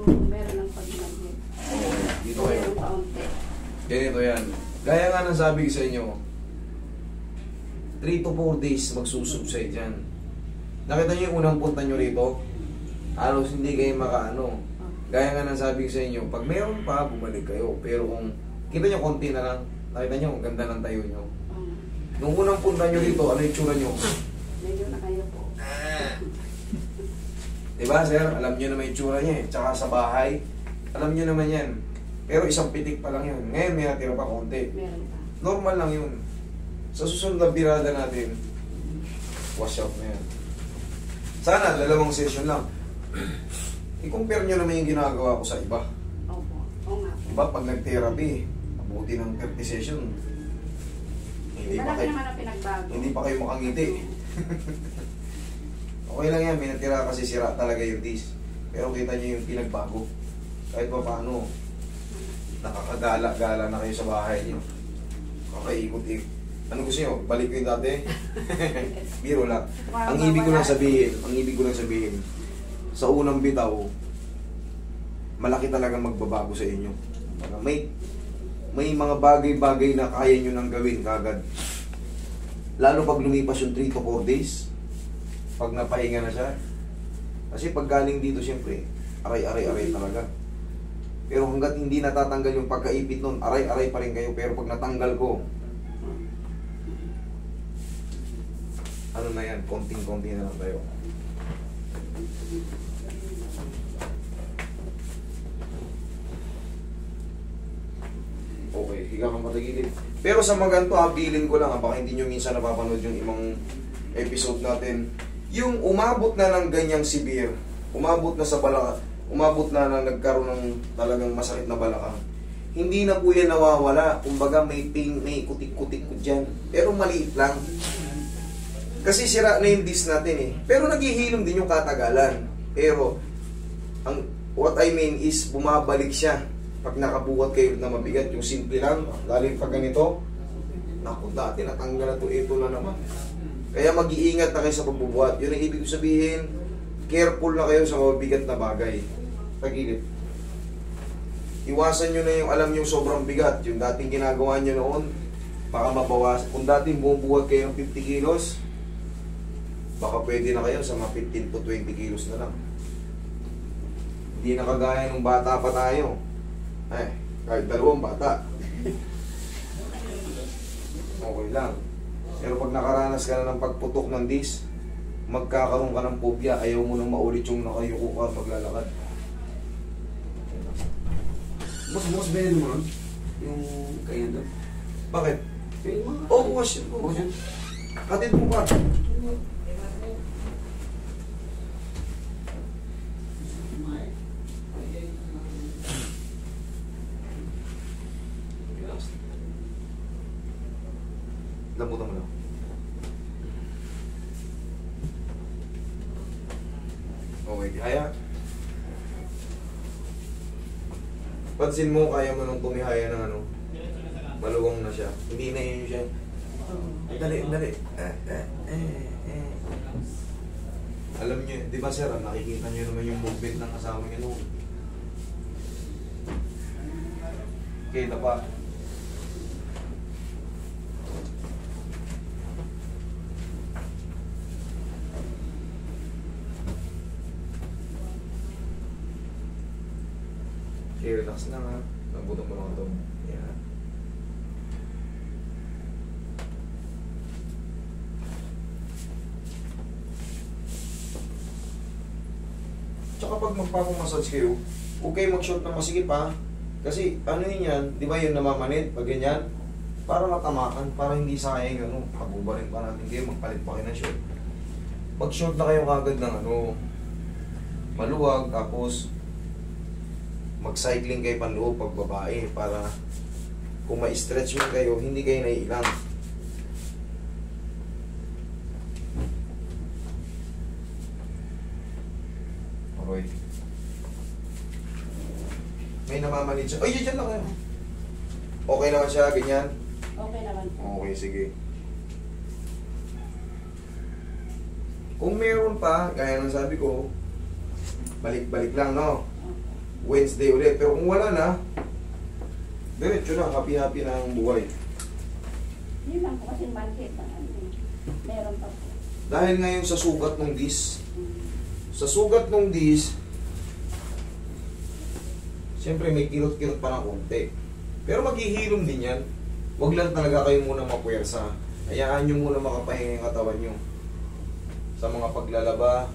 medyo meron ng paglagay. Okay, dito kayo. Meron kaunti. Ganito yan. Gaya nga ng sabi ko sa inyo, 3 to 4 days magsusubside dyan. Nakita nyo yung unang punta nyo rito? Halos hindi kayo makaano. Gaya nga ng sabi ko sa inyo, pag meron pa, bumalik kayo. Pero kung kita nyo konti na lang, nakita nyo, ang ganda ng tayo nyo. Nung unang punta nyo dito, ano yung tsura nyo? Medyo na kayo po. Diba sir? Alam nyo naman yung tsura niya eh. Tsaka sa bahay, alam nyo naman yan. Pero isang pitik pa lang yun. Ngayon may natira pa konti. Meron pa. Normal lang yun. Sa susunod na birada natin, wash out na yan. Sana, 2 session lang. I-compare nyo naman yung ginagawa ko sa iba. Opo. Oo nga po. Diba, pag nag-therapy, abuti ng 30 session, hindi pa Malaki kayo, naman ang pinagbago. hindi pa kayo makangiti. Okay lang yan, may natira kasi sira talaga yung teeth. Pero kita nyo yung pinagbago. Kahit pa paano, nakakagala-gala na kayo sa bahay nyo. Kakaikot-ikot. Ano gusto nyo? Balik ko yung dati? Biro lang. Ang ibig ko lang sabihin, sa unang bitaw, malaki talaga magbabago sa inyo. May mga bagay-bagay na kaya nyo nang gawin kagad. Lalo pag lumipas yung 3 to 4 days, pag napahinga na siya. Kasi pag galing dito, siyempre, aray-aray talaga. Pero hanggat hindi natatanggal yung pagkaipit nun, aray-aray pa rin kayo. Pero pag natanggal ko, ano na yan, konting-konti na lang tayo. Okay, higa kang patagilid. Pero sa mga ganito, habilin ko lang, baka hindi nyo minsan napapanood yung ibang episode natin. Yung umabot na ng ganyang severe, umabot na sa balakang, umabot na nagkaroon ng talagang masakit na balakang, hindi na po yan nawawala. Kumbaga may pain, may kutik-kutik ko dyan. Pero maliit lang. Kasi sira na yung disc natin eh. Pero naghihilom din yung katagalan. Pero, what I mean is, bumabalik siya. Pag nakabuhat kayo na mabigat, yung simple lang, lalo yung pag ganito, naku, dati natanggal na ito na naman. Kaya mag-iingat na kayo sa pagbubuhat. Yun ang ibig ko sabihin, careful na kayo sa mabigat na bagay. Tagilid. Iwasan nyo na yung alam nyo sobrang bigat. Yung dating ginagawa nyo noon, baka mabawasan. Kung dating bumubuhat kayo ng 50 kilos, baka pwede na kayo sa mga 15 to 20 kilos na lang. Hindi na kagaya nung bata pa tayo. Kahit 2 bata. Okay lang. Pero pag nakaranas ka na ng pagputok ng disc, magkakaroon ka ng phobia. Ayaw mo nang maulit yung nakayuko ka maglalakad. Mas benin mo nun? Yung kaya doon? Bakit? Bukas yun. Bukas yun? Katid mo pa. Lambutan mo lang. Okay, kaya. Pansin mo, kaya mo nung tumihaya ng ano, maluwang na siya. Hindi na yun siya. Dali. Alam niyo, di ba sir, nakikita niyo naman yung movement ng kasama niyo noon. Kita pa. Okay, relax na nga. Lambutan mo lang ito. Yan. Tsaka pag magpapamassage kayo, huwag kayo mag-short ng masigip ha. Kasi ano yun yan, di ba yung namamanid, pag ganyan, para matamaan, para hindi sayang ano, pabubarin pa natin kayo, magpalit pa kayo ng short. Pag short na kayo kagad ng ano, maluwag, tapos mag-cycling kayo panloob pag babae para kung ma-stretch mo kayo, hindi kayo naiilang. Okay. May namamanid siya. Ay, dyan lang kayo. Okay naman siya, ganyan? Okay naman po. Okay, sige. Kung meron pa, gaya ng sabi ko, balik-balik lang, no? Wednesday ulit. Pero kung wala na, diretso na, happy-happy na ang buhay. Yun lang po kasi market na ano. Meron pa po. Dahil ngayon sa sugat ng disc, sa sugat ng disc, siyempre may kirot-kirot pa ng konti. Pero maghihilom din yan. Huwag lang talaga kayo muna mapuwersa. Hayaan nyo muna makapahinga yung katawan nyo. Sa mga paglalaba,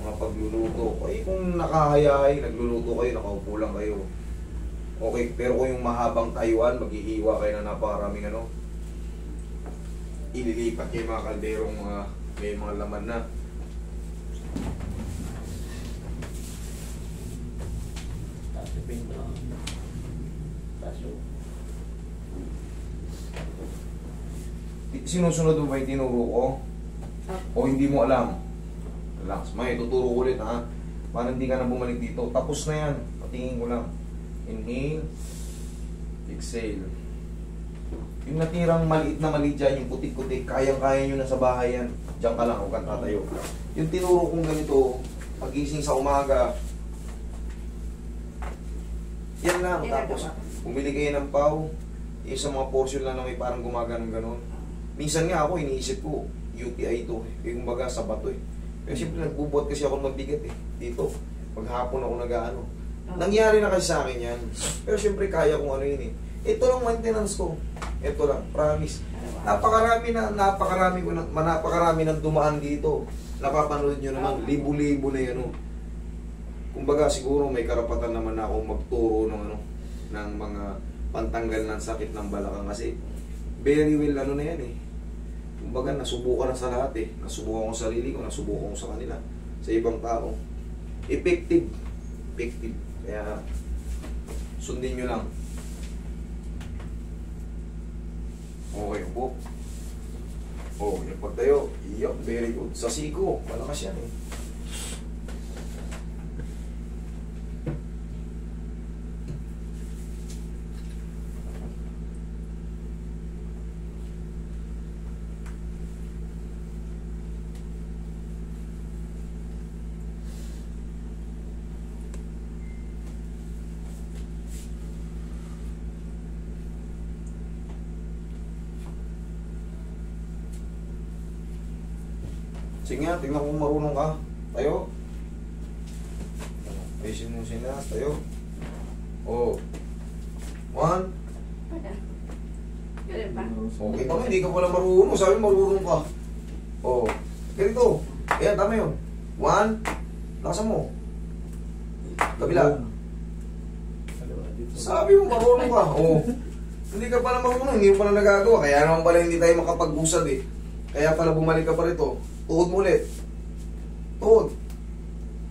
mga pagluluto. Ay, kung nakahayay, nagluluto kayo, nakaupo lang kayo. Okay, pero kung yung mahabang tayuan, maghihiwa kayo na napakaraming ano, ililipat kayo mga kalderong may mga laman na. Sinusunod mo ba yung tinuro ko? O hindi mo alam? Relax. May tuturo ko ulit ha. Para hindi ka na bumalik dito. Tapos na yan. Patingin ko lang. Inhale. Exhale. Yung natirang maliit na mali dyan, yung putik-putik, kayang-kaya nyo na sa bahay yan. Diyan ka lang, huwag kang tatayo. Yung tinuro kong ganito, pagising sa umaga, yan lang. Tapos, bumili kayo ng pau, yung sa mga portion lang na may parang gumaganon ganon. Minsan nga ako, iniisip ko, UTI ito eh. Yung kumbaga sa bato eh. Pero siyempre nagbubuhat kasi ako magbigat eh. Dito, maghapon ako nag-ano. Nangyari na kasi sa akin yan. Pero siyempre kaya kong ano yun eh. Ito lang maintenance ko. Ito lang, promise. Napakarami ng dumaan dito. Napapanood nyo naman, libo-libo na yan. Kumbaga siguro may karapatan naman na akong magturo ng ano, ng mga pantanggal ng sakit ng balakang kasi very well ano na yan eh. Kumbaga nasubukan na sa lahat eh. Nasubukan ko sa sarili ko, nasubukan ko sa kanila, sa ibang tao. Effective. Kaya sundin nyo lang. Okay po. Oh, yung pagtayo. Yup, very good. Sa siko, malakas yan eh. Sige nga, tingnan kung marunong ka. Tayo. Ayusin mo sila. Tayo. Oh. 1. Ganun ba? Okay pa, hindi ka pala marunong. Sabi marunong ka. Oh. Ganito. Ayan, tama yun. 1. Lakasan mo. Kabila. Sabi mo marunong ka. Oh. Hindi ka pala marunong. Hindi mo pala nagagawa. Kaya naman pala hindi tayo makapag-usad eh. Kaya pala bumalik ka pa rito. Tuhod mo ulit. Tuhod.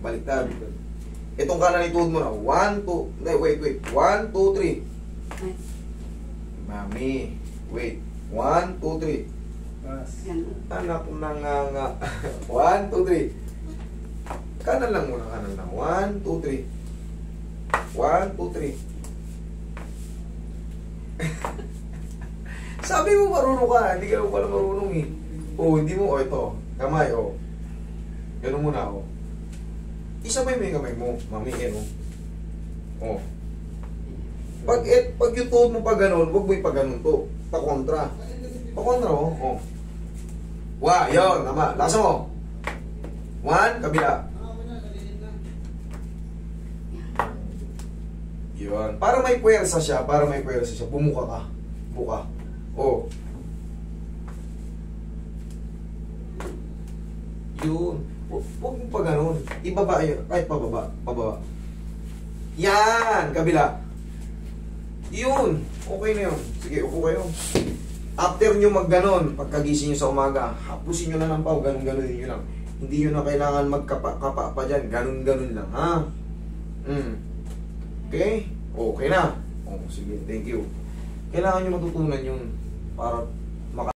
Baliktad. Itong kanan ituhod mo na. 1, 2. Hindi, wait. 1, 2, 3. Mami. Wait. 1, 2, 3. Ganun. Anak nga. 1, 2, 3. Kanan lang muna. Kanan lang. 1, 2, 3. 1, 2, 3. Sabi mo marunong ka. Hindi ka pala marunong eh. Oh, hindi mo. Oh, ito. Kamay, oh. Ganun muna, oh. Isabay mo yung kamay mo. Mami, yan, oh. Oh. Pag yung tuhod mo pa ganun, huwag mo yung pa ganun to. Pa-kontra. Pa-kontra, oh. Oh. Wah, yun. Tama. Lasa mo. 1, kabila. Yun. Para may puwersa siya, bumuka ka. Buka. Oh. Yun. Huwag mo pa ganun. Ibaba yun. Kahit pababa. Yan. Kabila. Yun. Okay na yun. Sige, upo kayo. After nyo mag-ganon, pagkagising nyo sa umaga, hapusin nyo na ng pau. Ganon nyo lang. Hindi nyo na kailangan magkapa pa dyan. Ganon lang. Ha? Okay? Okay na. Oh, sige. Thank you. Kailangan nyo matutunan yun para